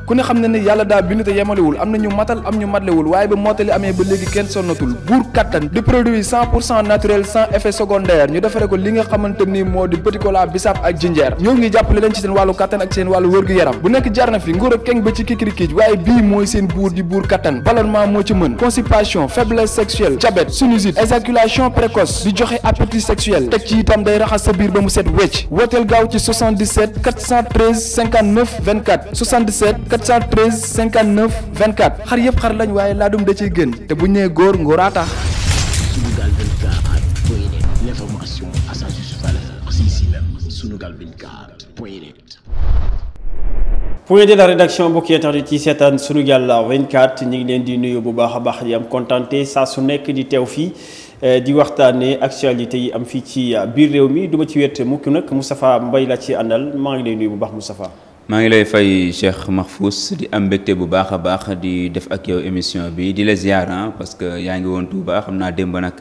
ku ne xam ne ne yàlla daa bind te yemalewul am na ñu matal am ñu matlewul waaye ba mottali amee ba léegi kenn sonnatul buur kattan di produit 100% naturel sans effet secondaire ñu defare ko li nga xamante ni moo di petit cola bisaab ak jinjeer ñoo ngi jàppale leen ci seen wàllu kattan ak seen wàllu wërgu-yaram bu nekk jar na fi nguur ak keng ba ci kikirikiij waaye bii mooy seen buur di buur kattan ballonnement moo ci mën constipation faiblesse sexuelle diabète sinusite éjaculation précoce di joxe appétit sexuel teg ci itam day raxas sa biir ba mu set wecc wooteel gaaw ci 77 413 59 24 77 413 59 24 xar yëpp xar lañ waaye laadum da ciy gën te bu ñu nee góor ngóoraa tax. Sunugal 24.net, l'information à sa juste valeur, c'est ici même, Sunugal 24.net. point de la rédaction mbokki internet yi seetaan Sunugal 24 ñu ngi leen di nuyu bu baax a baax di am kontaante saa su nekk di teew fii di waxtaanee actualité yi am fii ci biir réew mi duma ci wet mukk nag Moustapha Mbaye la ci àndal maa ngi lay nuyu bu baax Moustapha. maa ngi lay fay Cheikh Mahfous di am mbégte bu baax a baax di def ak yow émission bi di la ziar parce que yaa ngi woon Touba xam naa démb nag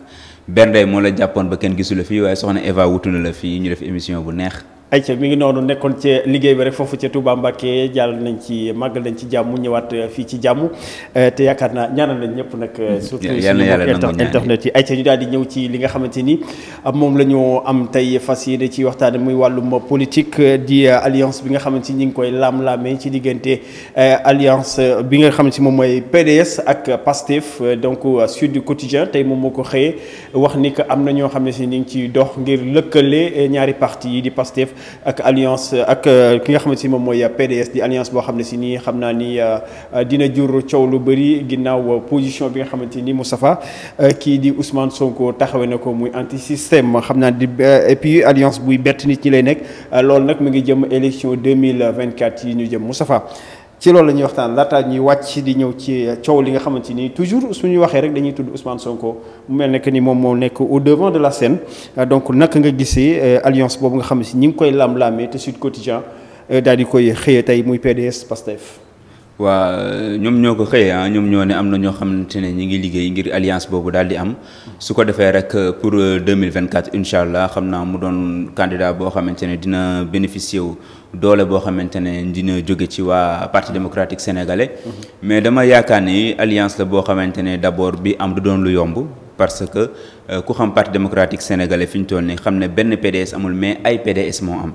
bernde moo la jàppoon ba kenn gisu la fii waaye soxna Eva wutu na la fii ñu def émission bu neex. ayca mi ngi noonu nekkoon ci liggéey bi rek foofu ca Touba Mbacké jàll nañ ci màggal nañ ci jàmm ñëwaat fii ci jàmm te yaakaar naa ñaanal nañ ñëpp nag surtout suñu internet yi ayca ñu daal di ñëw ci li nga xamante ni moom la ñu am tey fas yéene ci waxtaan muy wàllum politique di alliance bi nga xamante ni ñu ngi koy laam-laamee ci diggante alliance bi nga xamante ni moom mooy PDS ak PASTEF donc Sud du Quotidien tey moom moo ko xëyee wax ni que am na ñoo xam ne si ñu ngi ciy dox ngir lëkkale ñaari parti yi di PASTEF ak alliance ak ki nga xamante si moom mooy PDS di alliance boo xam ne si nii xam naa ni dina jur coow lu bëri ginnaaw position bi nga xamante ni Moustapha kii di Ousmane Sonko taxawee na ko muy anti système xam naa di et puis alliance buy bett nit ñi lay nekk loolu nag mu ngi jëm élection 2024 yi ñu jëm Moustapha ci loolu la ñuy waxtaan laata ñuy wàcc di ñëw ci coow li nga xamante ni toujours suñu waxee rek dañuy tudd Ousmane Sonko mu mel ne que ni moom moo nekk au devant de la scène donc naka nga gisee alliance boobu nga xam ne si ñi ngi koy lam-laamee te Sud Quotidien daal di koy xëyee tey muy PDS PASTEF. waa ñoom ñoo ko xëyee ñoom ñoo ne am na ñoo xamante ne ñi ngi liggéey ngir alliance boobu daal di am su ko defee rek pour 2024 incha allah xam naa mu doon candidat boo xamante ne dina bénéficier wu doole boo xamante ne dina jóge ci waa parti démocratique sénégalais mais dama yaakaar ni alliance la boo xamante ne d'abord bi am du doon lu yomb parce que ku xam parti démocratique sénégalais fi ñu toll nii xam ne benn PDS amul mais ay PDS moo am.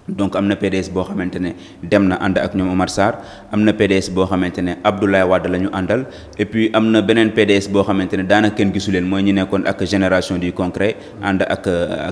donc am na PDS boo xamante ne dem na ànd ak ñoom Omar Sarr am na PDS boo xamante ne Abdoulaye Wade la ñu àndal et puis am na beneen PDS boo xamante ne daanaka kenn gisu leen mooy ñi nekkoon ak génération du concret ànd ak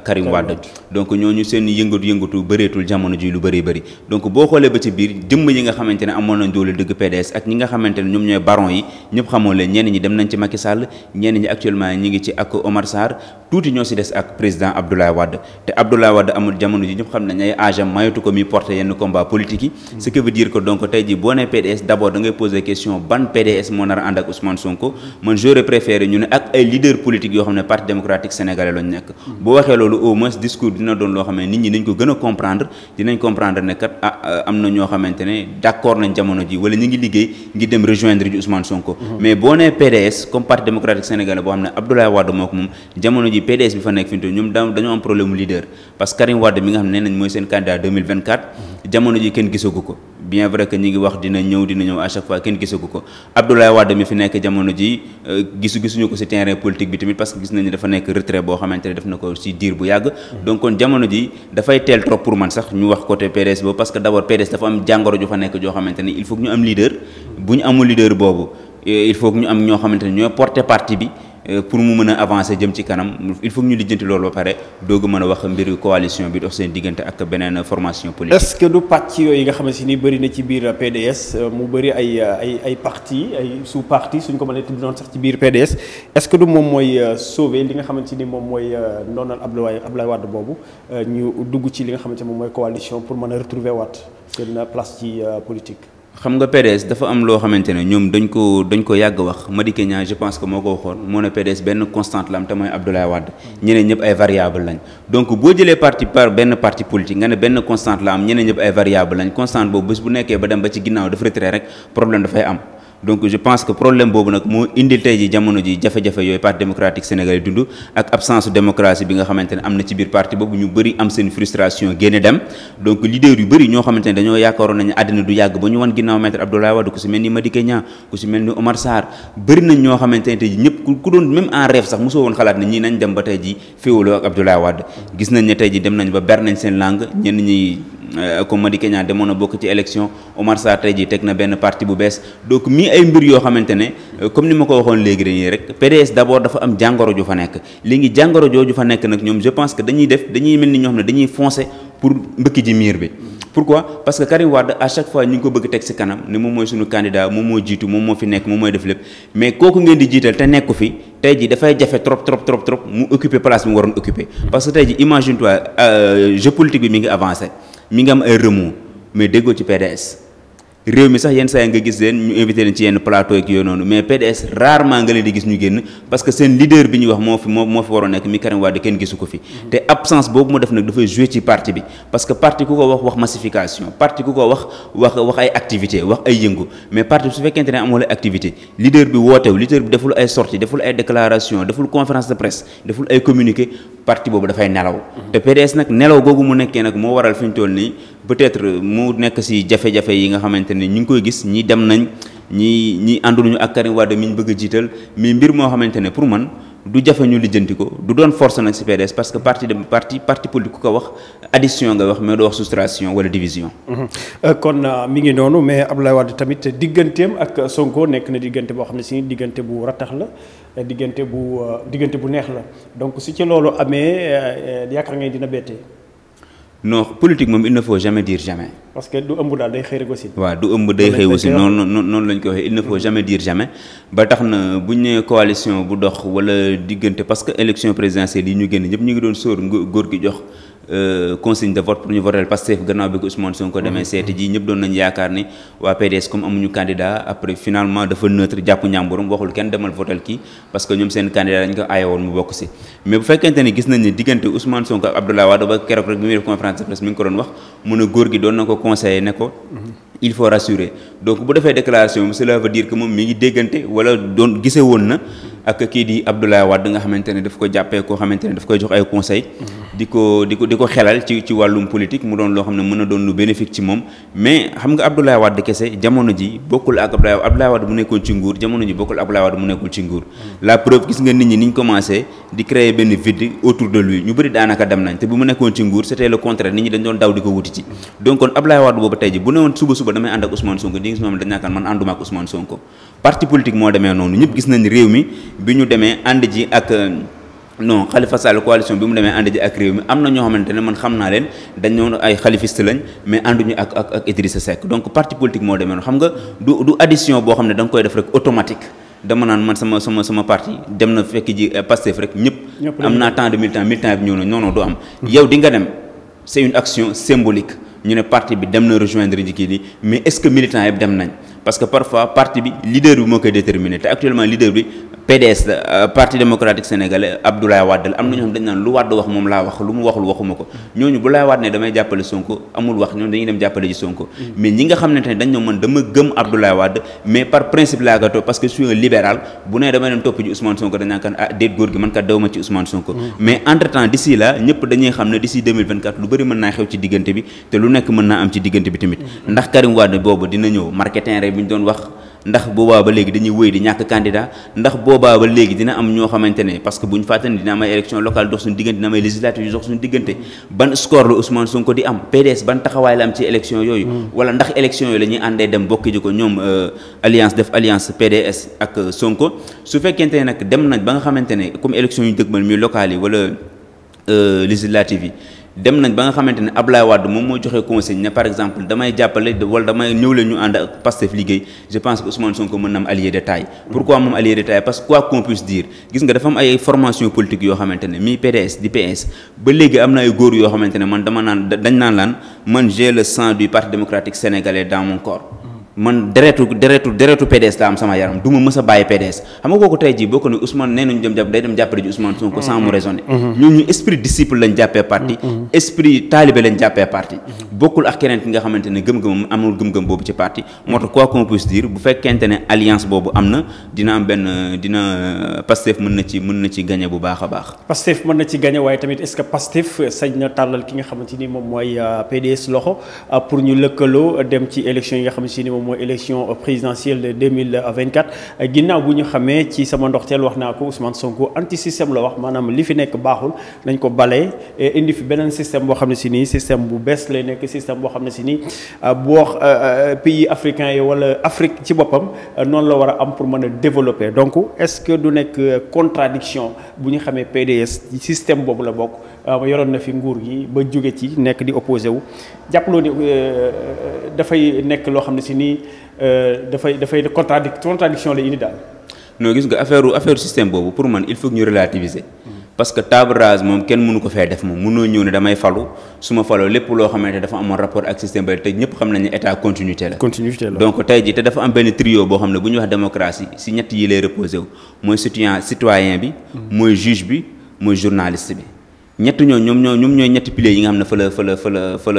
Karim Wade donc ñooñu seen yëngatu bëreetul jamono ji lu bëri donc boo xoolee ba ci biir jëmm yi nga xamante ne amoon nañ doole dëgg PDS ak ñi nga xamante ne ñoom ñooy baron yi ñëpp xamoo leen ñenn ñi dem nañ ci Macky Sall ñenn ñi actuellement ñi ngi ci ak Omar Sarr tuuti ñoo si des ak président Abdoulaye Wade te Abdoulaye Wade amul jamono ji ñëpp xam nañ ay âge mayatu ko mi porter yenn combat politique yi ce qui veut dire que donc tey jii boo nee PDS d'abord da ngay poser question ban PDS moo nar a ànd ak Ousmane Sonko man j'aurais préféré ñu ne ak ay leaders politiques yoo xam ne parti démocratique sénégalais lañ nekk boo waxee loolu au moins discours dina doon loo xam ne nit ñi nañ ko gën a comprendre dinañ comprendre ne kat am na ñoo xamante ne d'accord nañ jamono ji wala ñu ngi liggéey ngir dem rejoindre ji Ousmane Sonko mais boo nee PDS comme parti démocratique sénégalais boo xam ne Abdoulaye Wade moo ko moom jamono ji PDS bi fa nekk fi mu ñoom dañoo am problème mu leader parce que Karim Wade mi nga xam ne nee nañ mooy seen candidat 2024 jamono ji kenn gisagu ko bien vrai que ñi ngi wax dina ñëw à chaque fois kenn gisagu ko Abdoulaye Wade mi fi nekk jamono ji gisuñu ko ci terrain politique bi tamit parce que gis nañu dafa nekk retrait boo xamante ne def na ko ci diir bu yàgg donc kon jamono ji dafay teel trop pour man sax ñu wax côté PDS boobu parce que d'abord PDS dafa am jàngoro ju fa nekk joo xamante ne il faut que ñu am leader bu ñu amul leader boobu il faut que ñu am ñoo xamante ne ñooy porter parti bi pour mu mën a avancer jëm ci kanam il faut que ñu lijjanti loolu ba pare doog a mën a wax mbiru coalition bi dox seen diggante ak beneen formation politique. est-ce que du pàcc yooyu nga xamante ni bëri na ci biir PDS mu bëri ay parti ay sous-parti suñ ko mënee tudd noonu sax ci biir PDS est-ce que du moom mooy sauver li nga xamante ni moom mooy ndoonal Abdoulaye Wade boobu ñu dugg ci li nga xamante ni moom mooy coalition pour mën a retrouver waat seen place ci politique. xam nga PDS dafa am loo xamante ne ñoom dañ ko yàgg wax Madické Niang je pense que moo ko waxoon moo ne PDS benn constante la am te mooy Abdoulaye Wade ñeneen ñëpp ay variable lañ donc boo jëlee benn parti politique nga ne benn constante la am ñeneen ñëpp ay variable lañ constante boobu bés bu nekkee ba dem ba ci ginnaaw dafa retrait rek problème dafay am donc je pense que problème boobu nag moo indil tey ji jamono ji jafe-jafe yooyu parti démocratique sénégalais dund ak absence démocratie bi nga xamante ne am na ci biir parti boobu ñu bëri am seen frustration génne dem donc leader yu bëri ñoo xamante ne dañoo yaakaaroon nañu àddina du yàgg ba ñu wan ginnaaw maître Abdoulaye Wade ku si mel ni Madické Niang ku si mel ni Omar Sarr bëri nañ ñoo xamante ne tey ji ñëpp ku doon même en rêve sax mosoo woon xalaat ne ñii nañ dem ba tey ji féewaloo ak Abdoulaye Wade gis nañ ne tey ji dem nañ ba ber nañ seen langue ñenn ñi comme Madické Niang demoon na bokk ci élection Omar Sarr tey jii teg na benn parti bu bees donc mii ay mbir yoo xamante ne comme ni ma ko waxoon léegi dañuy rek PDS d'abord dafa am jàngoro ju fa nekk léegi jàngoro jooju fa nekk nag ñoom je pense que dañuy mel ni ñoo xam ne dañuy foncer pour mbëkk ji miir bi. pourquoi parce que Karim Wade à chaque fois ñu ngi ko bëgg teg ci kanam ne moom mooy suñu candidat moom moo jiitu moom moo fi nekk moom mooy def lépp mais kooku ngeen di jiital te nekku fi tey ji dafay jafe trop mu occuper place bi mu waroon occuper parce que tey ji imagine toi jeu politique bi mi ngi avancé mi ngi am ay remous mais déggoo ci PDS réew mi sax yenn saa yi nga gis leen ñu invité leen ci yenn plateau ak yooyu noonu mais PDS rarement nga leen di gis ñu génn parce que seen leader bi ñuy wax moo fi waroon nekk mi Karim Wade kenn gisu ko fi te absence boobu mu def nag dafay jouer ci parti bi parce que parti ku ko wax massification parti ku ko wax ay activité wax ay yëngu mais parti su fekkente ne amoo activité leader bi wootew leader bi deful ay sortie deful ay déclaration deful conférence de presse deful ay communiqué parti boobu dafay nelaw te PDS nag nelaw googu mu nekkee nag moo waral fi ñu toll nii peut-être mu nekk ci jafe-jafe yi nga xamante ne ñu ngi koy gis ñi dem nañ ñi ànduñu ak Karim Wade mi ñu bëgg a jiital mais mbir moo xamante ne pour man du jafe ñu lijjanti ko du doon force nag ci PDS parce que parti politique ku ko wax addition nga wax mais doo wax soustraction wala division. kon mi ngi noonu mais Abdoulaye Wade tamit digganteem ak Sonko nekk na diggante boo xam ne si diggante bu ratax la diggante bu neex la donc si ci loolu amee yaakaar nga dina bettee. non politique moom il ne faut jamais dire jamais. parce que du ëmb daal day xëy rek aussi. waaw du ëmb day xëy aussi noonu lañ ko waxee il ne faut jamais dire jamais ba tax na bu ñu nee coalition bu dox wala diggante parce que élection présidentielle yi ñu génn ñëpp ñu ngi doon sóor góor gi jox consigne de vote pour ñu voter Pastef gannaaw bi ko Ousmane Sonko demee seeti ji ñëpp doon nañ yaakaar ni waa PDS comme amuñu candidat après finalement dafa neutre jàpp ñàmburum waxul kenn demal votel kii parce que ñoom seen candidat dañ ko aaye woon mu bokk si mais bu fekkente ni gis nañ ne diggante Ousmane Sonko ak Abdoulaye Wade ba keroog rek bi muy def conférence de presse mi ngi ko doon wax mu ne góor gi doon na ko conseiller ne ko il faut rassurer donc bu defee déclaration bi cela veut dire que moom mi ngi déggante wala doon gisee woon na ak kii di Abdoulaye Wade nga xamante ne daf ko jàppee koo xamante ne daf koy jox ay conseils di ko xelal ci wàllum politique mu doon loo xam ne mën na doon lu bénéfique ci moom mais xam nga Abdoulaye Wade kese jamono ji bokkul ak Abdoulaye Wade mu nekkoon ci nguur jamono ji bokkul Abdoulaye Wade mu nekkul ci nguur la preuve gis nga nit ñi niñ commencé di créer benn vide autour de lui ñu bëri daanaka dem nañ te bu mu nekkoon ci nguur c'était le contraire nit ñi dañ doon daw di ko wuti ci donc kon Abdoulaye Wade boobu tey ji bu ne woon suba damay ànd ak Ousmane Sonko di gis moom dañ naan man ànduma ak Ousmane Sonko parti politique moo demee noonu ñëpp gis nañ réew mi bi ñu demee ànd ji ak non Khalifa Sall coalition bi mu demee ànd ji ak réew mi am na ñoo xamante ne man xam naa leen dañ ñoo ay xalifiste lañ mais ànduñu ak Idrissa Seck donc parti politique moo demee noonu xam nga du addition boo xam ne da nga koy def rek automatique dama naan man sama parti dem na fekk ji Pastef rek ñëpp am naa tant de militant bi ñëw na non du am yow di nga dem c'est une action symbolique ñu ne parti bi dem na rejoindre ji kii nii mais est-ce que militants yëpp dem nañ parce que parfois parti bi leader bi moo koy déterminer te actuellement leader bi PDS la parti démocratique sénégalais Abdoulaye Wade la am na ñoo xam dañ naan lu Wade wax moom laa wax lu mu waxul waxuma ko ñooñu bu laay Wade ne damay jàppale Sonko amul wax ñoom dañuy dem jàppale ji Sonko mais ñi nga xam ne dañ ñoo man dama gëm Abdoulaye Wade mais par principe laa ko topp parce que je suis un libéral bu nee damay dem topp ji Ousmane Sonko dañ naan kan déet góor gi man kat dawma ci Ousmane Sonko mais entre temps d'ici là ñëpp dañuy xam ne d'ici 2024 lu bëri mën naa xew ci diggante bi te lu nekk mën naa am ci diggante bi tamit ndax Karim Wade boobu dina ñëw marketing rek bi ñu doon wax ndax boobaa ba léegi dañuy wéy di ñàkk candidat ndax boobaa ba léegi dina am ñoo xamante ne parce que bu ñu fàtte ne dina am ay élection locale dox suñu diggante dina am ay législative yu dox suñu diggante ban score la Ousmane Sonko di am PDS ban taxawaay la am ci élection yooyu wala ndax élection yooyu la ñuy àndee dem bokki ji ko ñoom alliance PDS ak Sonko su fekkente ne nag dem nañ ba nga xamante ne comme élection yu dëgmal muy locales yi wala législative yi dem nañ ba nga xamante ne Abdoulaye Wade moom moo joxe consigne ne par exemple damay jàppale wala damay ñëw leen ñu ànd ak Pastef liggéey je pense que Ousmane Sonko mën na am allié de taille pourquoi moom allié de taille parce que quoi qu'on puisse dire gis nga dafa am ay formation politique yoo xamante ne mi PDS di PS ba léegi am na ay góor yoo xamante ne man dañ naan laan man j'ai le sang du parti démocratique sénégalais dans mon corps man deretu PDS la am sama yaram du ma mës a bàyyi PDS xam nga kooku tey jii boo ko ne Ousmane nee nañu day dem jàppale ji Ousmane Sonko sans mu raisonner ñooñu esprit disciple lañ jàppee parti esprit talibé lañ jàppee parti bokkul ak keneen ki nga xamante ne gëm-gëmam amul gëm-gëm boobu ci parti moo tax quoi qu'on puisse dire bu fekkente ne alliance boobu am na dina am Pastef mën na ci gagné bu baax a baax. Pastef mën na ci gagné waaye tamit est-ce que Pastef sañ na tàllal ki nga xamante ni moom mooy PDS loxo pour ñu lëkkaloo dem ci élection yi nga xamante ni moom mooy élection présidentielle de 2024 ginnaaw bu ñu xamee ci sama ndoxteel wax naa ko Ousmane Sonko anti système la wax maanaam li fi nekk baaxul nañ ko balee indi fi beneen système boo xam ne si nii système bu bees lay nekk système boo xam ne si nii bu wax pays africains yi wala Afrique ci boppam noonu la war a am pour mën a développer donc est-ce que du nekk contradiction bu ñu xamee PDS système boobu la bokk yoroon na fi nguur gi ba jóge ci nekk di opposé wu jàppaloo ni dafay nekk loo xam ne si nii dafay contradiction la indi daal. non gis nga affaire système boobu pour man il faut que ñu relativiser. parce que table rase moom kenn mënu ko fee def moom mënoo ñëw ne damay falu su ma faloo lépp loo xamante dafa amoon rapport ak système ba te ñëpp xam nañu état continuité la. donc tey jii te dafa am benn trio boo xam ne bu ñuy wax démocratie si ñett yi lay reposé wu mooy citoyen bi. mooy juge bi mooy journaliste bi. ñett ñoom ñooy ñetti piliers yi nga xam ne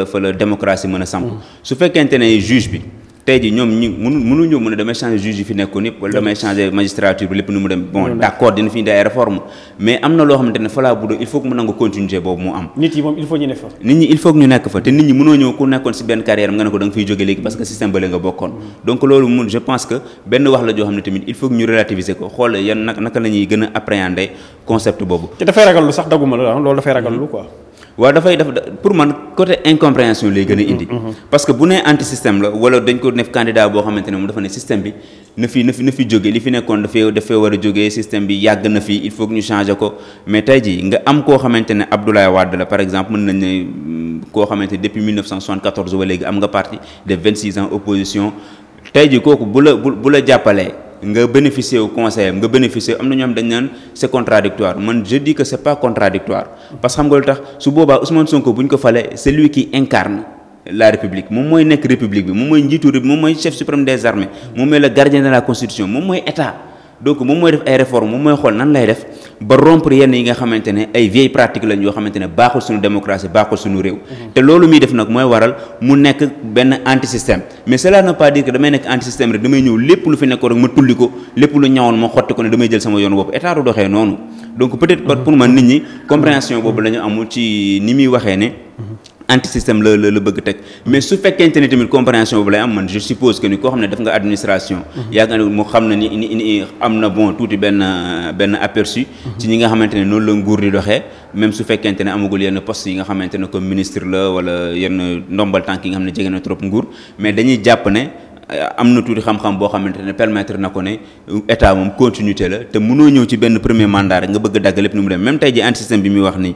fa la démocratie mën a samp. su fekkente ne juge bi. tey jii ñoom mënu ñëw mu ne damay changer juge yi fi nekkoon yëpp wala damay changer magistrature bi lépp nu mu dem bon d'accord dina fi indi ay réforme mais am na loo xamante ne fa laa buddo il faut que mu nangu continuité boobu mu am. nit yi moom il faut ñu ne fa. nit ñi il faut que ñu nekk fa te nit ñi mënoo ñëw ku nekkoon si benn carrière nga ne ko da nga fiy jóge léegi parce que système bële nga bokkoon donc loolu mun je pense que benn wax la joo xam ne tamit il faut que ñu relativiser ko xool yan naka la ñuy gën a appréhender concept boobu. te dafay ragal lu sax daguma la loolu dafay ragal lu quoi. waaw dafay pour man côté incompréhension lay gën a indi. parce que bu nee anti système la wala dañ ko def candidat boo xamante ne moom dafa ne système bi na fi jóge li fi nekkoon dafay war a jógee système bi yàgg na fi il faut que ñu changer ko mais tey jii nga am koo xamante ne Abdoulaye Wade la par exemple mën nañ ne koo xamante ne depuis 1974 ba léegi am nga parti de 26 ans opposition tey jii kooku bu la jàppalee. nga bénéficier au conseil nga bénéficier am na ñoo xam dañ naan c'est contradictoire man je dis que c'est pas contradictoire parce que xam nga lu tax su boobaa Ousmane Sonko bu ñu ko falee c'est lui qui incarne la république moom mooy nekk république bi moom mooy njiitu république moom mooy chef suprême des armées moom mooy le gardien de la constitution moom mooy état donc moom mooy def ay réformes moom mooy xool nan lay def ba rompre yenn yi nga xamante ne ay vieilles pratiques lañ yoo xamante ne baaxul suñu démocratie baaxul suñu réew te loolu muy def nag mooy waral mu nekk benn anti système mais cela ne veut pas dire que damay nekk anti système rek damay ñëw lépp lu fi nekkoon rek ma tulli ko lépp lu ñawoon ma xotti ko ne damay jël sama yoon bopp état du doxee noonu donc peut-être pour man nit ñi compréhension boobu la ñu amul ci ni muy waxee ne anti système la bëgg teg mais su fekkente ni tamit compréhension boobu lay am man je suppose que ni koo xam ne def nga administration yaakaar ne mu xam na ni am na bon tuuti benn aperçu ci ñi nga xamante ne noonu la nguur di doxee même su fekkente ne amagul yenn poste yi nga xamante ne comme ministre la wala yenn ndombal tànk yi nga xam ne jege na trop nguur mais dañuy jàpp ne am na tuuti xam-xam boo xamante ne permettre na ko ne état moom continuité la te mënoo ñëw ci benn premier mandat rek nga bëgg dagg lépp nu mu dem même tey ji anti système bi muy wax ni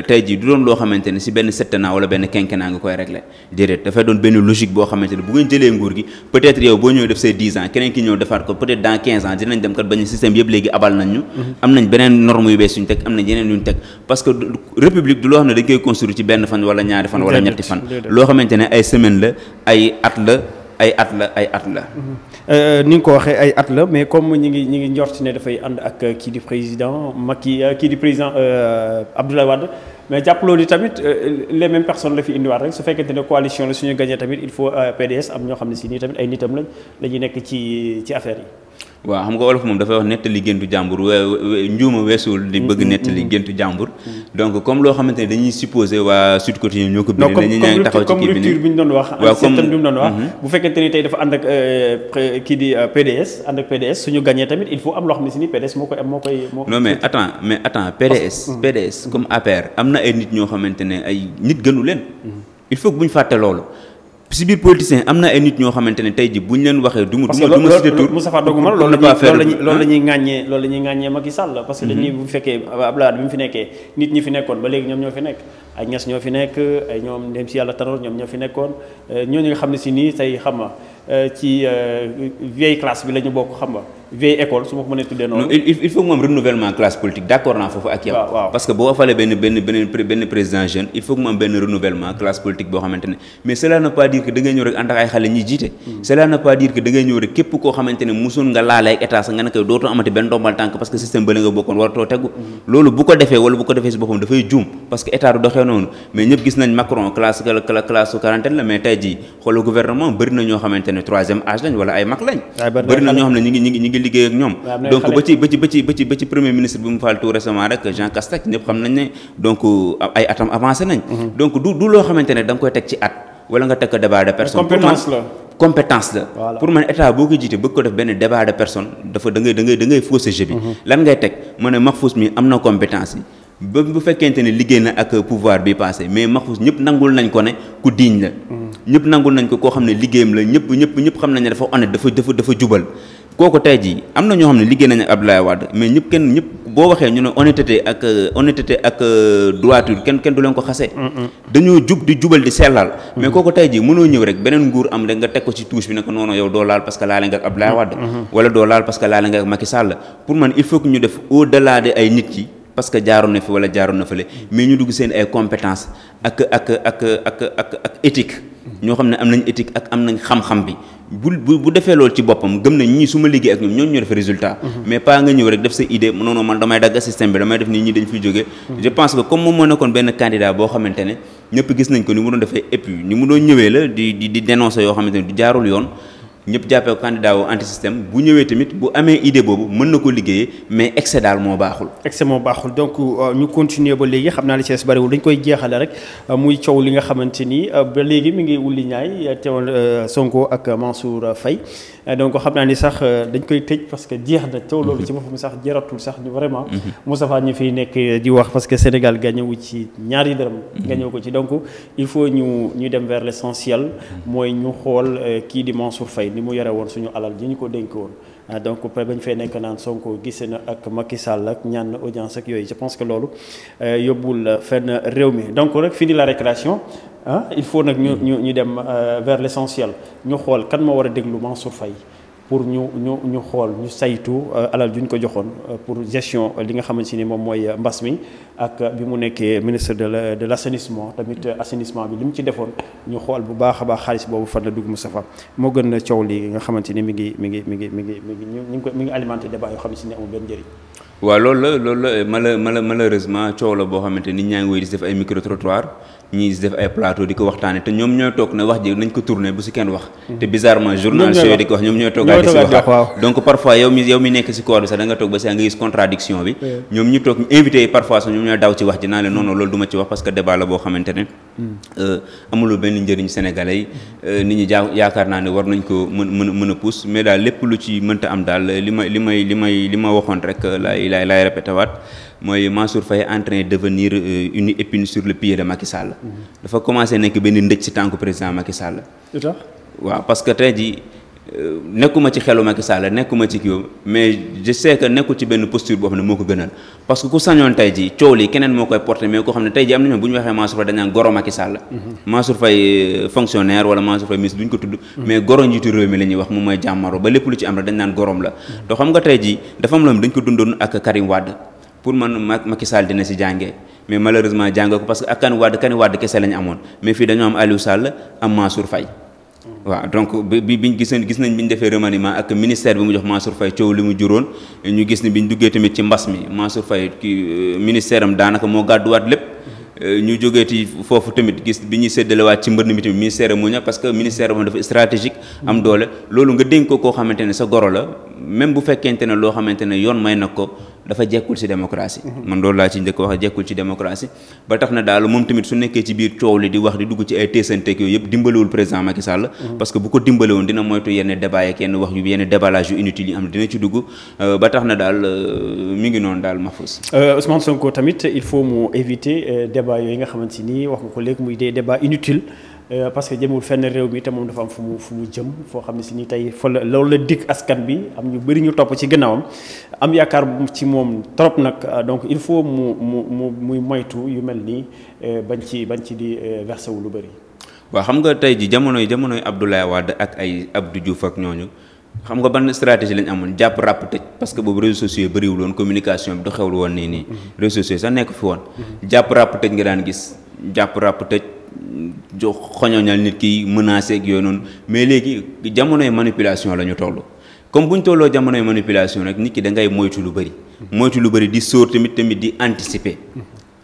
tey ji du doon loo xamante ne si benn septennat wala benn quinquennat nga koy régler déedéet dafay doon benn logique boo xamante ne bu ngeen jëlee nguur gi peut-être yow boo ñëw def say 10 ans keneen ki ñëw defaat ko peut-être dans 15 ans dinañ dem kat bañ système yëpp léegi abal nañ ñu am nañ beneen norme yu bees yuñ teg am nañ yeneen yuñ teg parce que république du loo xam ne dañ koy construire ci benn fan wala ñaari fan wala ñetti fan loo xamante ne ay semaine la ay at la. ni nga ko waxee ay at la mais comme ñi ngi njort ne dafay ànd ak kii di président Macky kii di président Abdoulaye Wade mais jàppaloo ni tamit les mêmes personnes la fi indiwaat rek su fekkente ne coalition la suñu gagné tamit il faut PDS am ñoo xam ne si nii tamit ay nitam lañ la ñuy nekk ci affaire yi. waaw xam nga olof moom dafay wax nettali géntu jàmbur njuuma weesuwul di bëgg nettali géntu jàmbur donc comme loo xamante ne dañuy supposé waa Sud Quotidien ñoo ko bind nañu ñaa ngi taxaw ci kii bi rupture bi ñu doon wax ak système bi mu doon wax bu fekkente ni tey dafa ànd ak kii di PDS ànd ak PDS suñu gagné tamit il faut am loo xam ne si ni PDS moo koy non mais attends PDS comme APR am na ay nit ñoo xamante ne ay nit gënu leen il faut que bu ñu fàtte loolu si biir politicien am na ay nit ñoo xamante ne tey ji bu ñu leen waxee du ma cité tur Moustapha Dogumal loolu la ñuy ŋàññee Macky Sall parce que dañuy bu fekkee Abdoulaye bi mu fi nekkee nit ñi fi nekkoon ba léegi ñoom ñoo fi nekk ay Niass ñoo fi nekk ay ñoom dem si yàlla Tanor ñoom ñoo fi nekkoon ñooñu nga xam ne si nii tey xam nga ci vieille classe bi la ñu bokk xam nga vieille école su ma ko mënee tuddee noonu. il faut que mu am renouvellement classe politique d'accord naa foofu ak yow. parce que boo falee benn président jeune il faut que mu am benn renouvellement classe politique boo xamante ne mais cela ne pas dire que da ngay ñëw rek ànd ak ay xale ñuy jiite. cela ne pas dire que da ngay ñëw rek képp koo xamante ne musoon nga laale ak état sax nga ne ko dootoo amati benn ndombal tànk parce que système ba la nga bokkoon waratoo tegu. loolu bu ko defee wala bu ko defee si boppam dafay juum parce que état du doxee noonu mais ñëpp gis nañ Macron classe quarantaine la mais tey jii xoolal gouvernement bëri na ñoo xamante ne troisième âge lañ wala ay mag lañ. bëri na ñoo xam ne ñi ngi liggéey ak ñoom. donc ba ci premier ministre bi mu faal tout récemment rek Jean Castex ñëpp xam nañ ne donc ay atam avancé nañ. donc du loo xamante ne da nga koy teg ci at wala nga teg ko débat de personne. compétence la. Voilà. Pour man état boo ko jiite bëgg ko def benn débat de personne dafa da ngay fausser jeu bi. lan ngay teg mu ne Mahfouz mi am na compétence yi ba bu fekkente ne liggéey na ak pouvoir bi passé mais Mahfouz ñëpp nangul nañ ko ne ku diiñ la. ñëpp nangul nañ ko koo xam ne liggéeyam la ñëpp xam nañ ne dafa honnête dafa jubal. kooku tey jii am na ñoo xam ne liggéey nañu ak Abdoulaye Wade mais ñëpp boo waxee ñu ne honnêteté ak droiture kenn du leen ko xasee. dañoo jub di jubal di sellal. mais kooku tey jii mënoo ñëw rek beneen nguur am rek nga teg ko ci touche bi ne ko non yow doo laal parce que laale nga ak Abdoulaye Wade. wala doo laal parce que laale nga ak Macky Sall pour man il faut que ñu def au delà de ay nit yi parce que jaaroon na fi wala jaaroon na fële mais ñu dugg seen ay compétences ak éthique. ñoo xam ne am nañ éthique ak am nañ xam-xam bi bu defee loolu ci boppam gëm nañ ñii su ma liggéey ak ñoom ñooñu ñoo def résultat. mais pas nga ñëw rek def sa idée non man damay dagg système bi damay def nii ñi dañ fiy jógee. je pense que comme moom moo nekkoon benn candidat boo xamante ne ñëpp gis nañ ko ni mu doon defee et puis ni mu doon ñëwee la di dénoncer yoo xamante ne du jaarul yoon. ñëpp jàppee ko candidat wu anti système bu ñëwee tamit bu amee idée boobu mën na ko liggéeyee mais excès daal moo baaxul. excès moo baaxul donc ñu continuer ba léegi xam naa li ci des bariwul dañ koy jeexale rek muy coow li nga xamante ni ba léegi mi ngi wulli ñaay teewal Sonko ak Mansour Faye donc xam naa ni sax dañ koy tëj parce que jeex na coow loolu ci boppam sax jaratul sax ñu vraiment. Moustapha ñu fiy nekk di wax parce que Sénégal gagnéwu ci ñaari dërëm. gagnéwu ko ci donc il faut ñu dem vers l'essentiel mooy ñu xool kii di Mansour Faye. ni mu yore woon suñu alal ji ñu ko dénk woon donc après bañ fee nekk naan Sonko gise na ak Macky Sall ak ñaan na audience ak yooyu je pense que loolu yóbbul fenn réew mi donc rek fini la récréation il faut nag ñu dem vers l'essentiel ñu xool kan moo war a déglu Mansour Faye pour ñu xool ñu saytu alal ju ñu ko joxoon pour gestion li nga xamante ni moom mooy mbas mi ak bi mu nekkee ministre de l'assainissement tamit assainissement bi li mu ci defoon ñu xool bu baax a baax xaalis boobu fan la dugg Moustapha moo gën a coow li nga xamante ni mi ngi alimenté débat yoo xam ne si ne amul benn njëriñ. waaw loolu la malheureusement coow la boo xamante nit ñaa ngi wéy di def ay micro trottoir ñii di def ay plateau di ko waxtaane te ñoom ñooy toog ne wax ji nañ ko tourner bu si kenn wax te bizarrement journaliste yooyu di ko wax ñoom ñooy toogaat di si wax donc parfois yow mi nekk si corps bi sax da nga toog ba si nga gis contradiction bi ñoom ñu toog invité yi parfois sax ñoom ñooy daw ci wax ji naa leen non loolu du ma ci wax parce que débat la boo xamante ne amuloo benn njëriñ sénégalais yi nit ñi yaakaar naa ne war nañ ko mën a pousse mais daal lépp lu ci mënta am daal li ma waxoon rek laay répété waat mooy Mansour Faye en train de devenir une épine sur le pied de Macky Sall. dafa commencé nekk benn ndëj ci tànku président Macky Sall. waaw parce que tey jii nekkuma ci xelu Macky Sall nekkuma ci kii mais je sais que nekkul ci benn posture boo xam ne moo ko gënal parce que ku sañoon tey jii coow li keneen moo koy porté mais koo xam ne tey jii am na ñoom bu ñu waxee Mansour Faye dañ naan goro Macky Sall. Mansour Faye fonctionnaire wala Mansour Faye ministre duñ ko tudd. mais goro njiitu réew mi la ñuy wax moom mooy jàmmaro ba lépp lu ci am rek dañ naan gorom la. te xam nga tey jii dafa am loolu dañ ko dundoon ak Karim Wade. pour man Macky Sall dina si jàngee mais malheureusement jàng ko parce que ak Kani Wade kese lañu amoon mais fii dañoo am Aliou Sall am Mansour Faye waaw donc biñ gis nañ bi ñu defee remaniement ak ministère bi mu jox Mansour Faye coow li mu juróon ñu gis ni bi ñu duggee tamit ci mbas mi Mansour Faye ministère am daanaka moo gàdduwaat lépp ñu jógeeti foofu tamit gis bi ñuy séddalewaat ci mbënd mi tamit ministère mu ñëw parce que ministère moom dafa stratégique am doole loolu nga dénk ko koo xamante ne sa goro la même bu fekkente ne loo xamante ne yoon may na ko dafa jekkul ci démocratie man loolu laa ci njëkk wax jekkul ci démocratie ba tax na daal moom tamit su nekkee ci biir coow li di wax di dugg ci ay teesanteeg yooyu yëpp dimbalewul président Macky Sall parce que bu ko dimbalewoon dina moytu yenn débat yeeg yenn wax yu yenn déballage yu inutile yi am dina ci dugg ba tax na daal mi ngi noonu daal Mahfouz. Ousmane Sonko tamit il faut mu éviter débat yooyu nga xamante ni wax nga ko léegi muy des débats inutiles parce que jëmul fenn réew mi te moom dafa am fu mu jëm foo xam ne si ni tey fa loolu la dikk askan bi am ñu bëri ñu topp ci gannaawam am yaakaar ci moom trop nag donc il faut muy moytu yu mel nii bañ ci di versé wu lu bëri. waaw xam nga tey ji jamonoy Abdoulaye Wade ak ay Abdou Diouf ak ñooñu xam nga ban stratégie lañ amoon jàpp ràpp tëj parce que boobu réseaux sociaux yi bëriwul woon communication bi doxewul woon nii réseaux sociaux sax nekk fi woon jàpp ràpp tëj nga daan gis jàpp ràpp tëj jox xoñoñal nit ki menacé ak yooyu noonu mais léegi jamonoy manipulation la ñu toll comme bu ñu tolloo jamonoy manipulation rek nit ki da ngay moytu lu bëri di sóor tamit di anticiper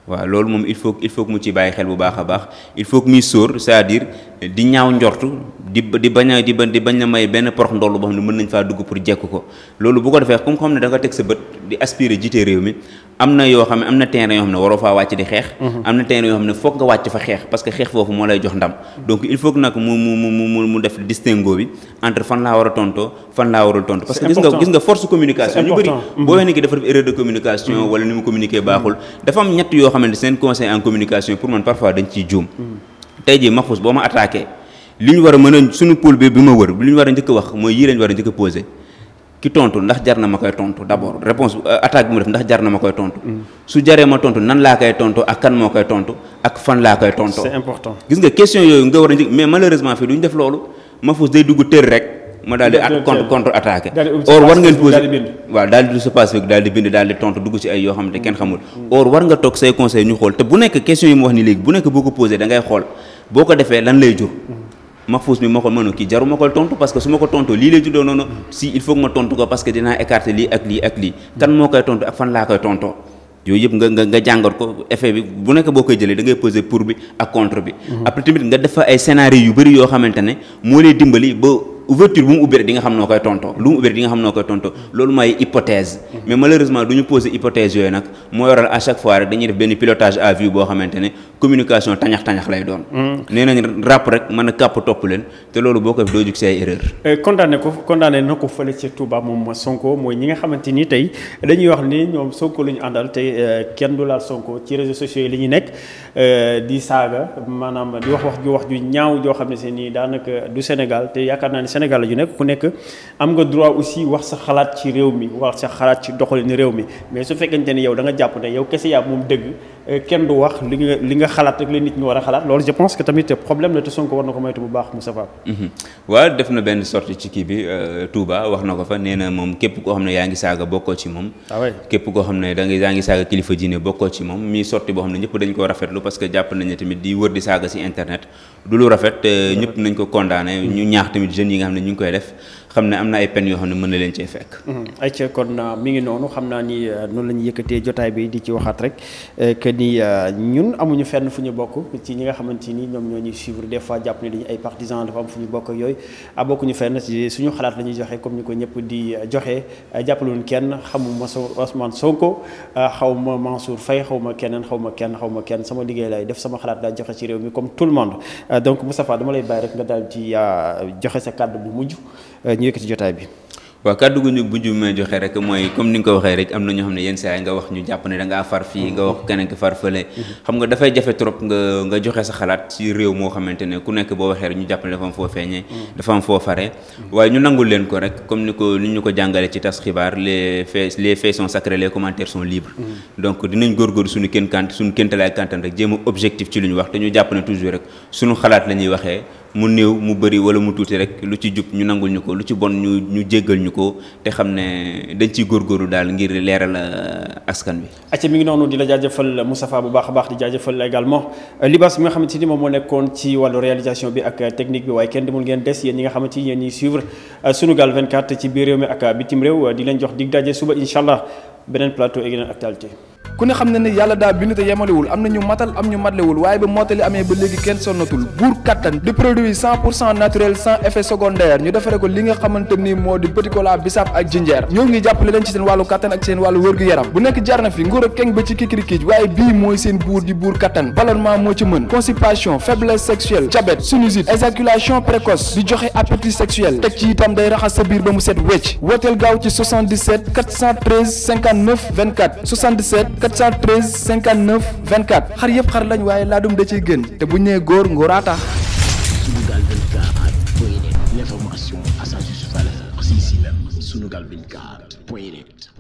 waaw loolu moom il faut que mu ci bàyyi xel bu baax a baax il faut que muy sóor c'est-à-dire di ñaaw njortu di bañ a may benn porox ndoll boo xam ne mën nañ faa dugg pour jekk ko loolu bu ko defee comme xam ne da nga teg sa bët di aspirer jiite réew mi am na yoo xam ne am na terrain yoo xam ne waroo faa wàcc di xeex am na terrain yoo xam ne foog nga wàcc fa xeex parce que xeex foofu moo lay jox ndam donc il faut que nag mu def distinguo bi entre fan laa war a tontoo fan laa warul tontu parce que gis nga force communication ñu bëri boo waxee ni ki dafa def erreur de communication wala ni mu communiquer baaxul dafa am ñett yoo xamante seen conseil en communication pour man parfois dañ ciy juum tey jii Mahfouz boo ma attaqué li ñu war a mën a suñu pôle bi ma wër li ñu war a njëkk a wax mooy yii lañ war a njëkk a posé ki tontu ndax jar na ma koy tontu d'abord réponse attaque bi mu def ndax jar na ma koy tontu su jaree ma tontu nan laa koy tontu ak kan moo koy tontu ak fan laa koy tontu. c'est important gis nga question yooyu nga war a njëkk mais malheureusement fii duñ def loolu Mahfouz day dugg tër rek ma daal di contre attaqué or war ngeen posé waaw daal di pacifique daal di bind daal di tontu dugg ci ay yoo xam ne kenn xamul or war nga toog say conseil ñu xool te bu nekk question yi mu wax ni léegi bu nekk boo ko posé da ngay xool boo ko defee lan lay jur Mahfouz mi moo ko mënu kii jaru ma koy tontu parce que su ma ko tontu lii lay juddoo noonu si il faut que ma tontu ko parce que dinaa écarter lii ak lii ak lii kan moo koy tontu ak fan laa koy tontoo yooyu yëpp nga jàngat ko effet bi bu nekk boo koy jëlee da ngay poser pour bi ak contre bi après tamit nga def fa ay scénario yu bëri yoo xamante ne moo lay dimbali ba ouverture bu mu ubbi rek di nga xam noo koy tontoo lu mu ubbi rek di nga xam noo koy tontoo loolu mooy hypothèse mais malheureusement du ñu poser hypothèse yooyu nag moo waral à chaque fois rek dañuy def benn pilotage à vue boo xamante ne communication tañax lay doon nee nañ ràpp rek mën a kàpp topp leen te loolu boo ko def doo jug si ay erreur condamné na ko fële ca Touba moom Sonko mooy ñi nga xamante ni tey dañuy wax ni ñoom Sonko la ñu àndal te kenn du laal Sonko ci réseaux sociaux yi la ñuy nekk di saaga maanaam di wax ju ñaaw joo xam ne si nii daanaka du Sénégal te yaakaar naa ni Sénégal la ñu nekk ku nekk am nga droit aussi wax sa xalaat ci réew mi wax sa xalaat ci doxalin réew mi mais su fekkente ni yow da nga jàpp ne yow kese yaa moom dëgg kenn du wax li nga xalaat rek la nit ñi war a xalaat loolu je pense que tamit problème la te Sonko war na ko moytu bu baax Moustapha. waaw def na benn sortie ci kii bi Touba wax na ko fa nee na moom képp koo xam ne yaa ngi saaga bokkoo ci moom. képp koo xam ne yaa ngi saaga kilifa diine bokkoo ci moom mi sortie boo xam ne ñëpp dañ ko rafetlu parce que jàpp nañ ne tamit di wër di saaga ci internet du lu rafet ñëpp nañ ko condamné ñu ñaax tamit jeunes yi nga xam ne ñu ngi koy def xam ne am na ay peine yoo xam ne mën na leen cee fekk. ayca kon mi ngi noonu xam naa ni noonu la ñu yëkkatee jotaay bi di ci waxaat rek que ni ñun amuñu fenn fu ñu bokk ci ñi nga xamante ni ñoom ñoo ñuy suivre des fois jàpp ne dañu ay partisans dafa am fu ñu bokk ak yooyu bokkuñu fenn ci suñu xalaat la ñuy joxe comme ni ko ñëpp di joxe jàppaluñ kenn xamuma Ousmane Sonko xaw ma Mansour Faye xaw ma kenn sama liggéey lay def sama xalaat daal joxe ci réew mi comme tout le monde donc Moustapha dama lay bàyyi rek nga daal ci joxe sa kàddu bu mujj ñu yëkkati jotaay bi. waaw kàddu gu ñu bu may joxe rek mooy comme ni nga ko waxee rek am na ñoo xam ne yenn saa yi nga wax ñu jàpp ne da ngaa far fii nga wax keneen ki far fële xam nga dafay jafe trop nga joxe sa xalaat ci réew moo xamante ne ku nekk boo waxee rek ñu jàpp ne dafa am foo feeñee dafa am foo fare waaye ñu nangul leen ko rek comme ni ñu ko jàngale ci tas xibaar les faits sont sacrés les commentaires sont libres donc dinañ góorgóorlu suñu kéntalaay kantan rek jéem a objectif ci lu ñu wax te ñu jàpp ne toujours rek suñu xalaat la ñuy waxee mu néew mu bëri wala mu tuuti rek lu ci jub ñu nangul ñu ko lu ci bon ñu jéggal ñu ko te xam ne dañ ciy góorgóorlu daal ngir leeral askan bi. acca mi ngi noonu di la jaajëfal Moustapha bu baax a baax di jaajëfal également Libaas bi nga xamante ni moom moo nekkoon ci wàllu réalisation bi ak technique bi waaye kenn demul ngeen des yéen ñi nga xamante ni yéen ñuy suivre Sunugal 24 ci biir réew mi ak bitim réew di leen jox dig daje suba incha allah beneen plateau ak yeneen actualité. ku ne xam ne ne yàlla daa bind te yemalewul am na ñu matal am ñu matlewul waaye ba mottali amee ba léegi kenn sonnatul buur kattan di produit 100% naturel sans effet secondaire ñu defare ko li nga xamante ni moo di petit cola bisaab ak jinjeer ñoo ngi jàppale leen ci seen wàllu kattan ak seen wàllu wërgu-yaram bu nekk jarna fi nguur ak keng ba ci kikirikiij waaye bii mooy seen buur di buur kattan ballonnement moo ci mën constipation faiblesse sexuelle diabète sinusite éjaculation précoce di joxe appétit sexuel teg ci itam day raxas sa biir ba mu set wecc wooteel gaaw ci 77 413 59 24 77 413 59 24 xar yëpp xar lañ waaye laadum da ciy gën te bu ñu nee góor ngóoraa tax. Sunugal 24.net, l'information à sa juste valeur, c'est ici même, Sunugal 24.net.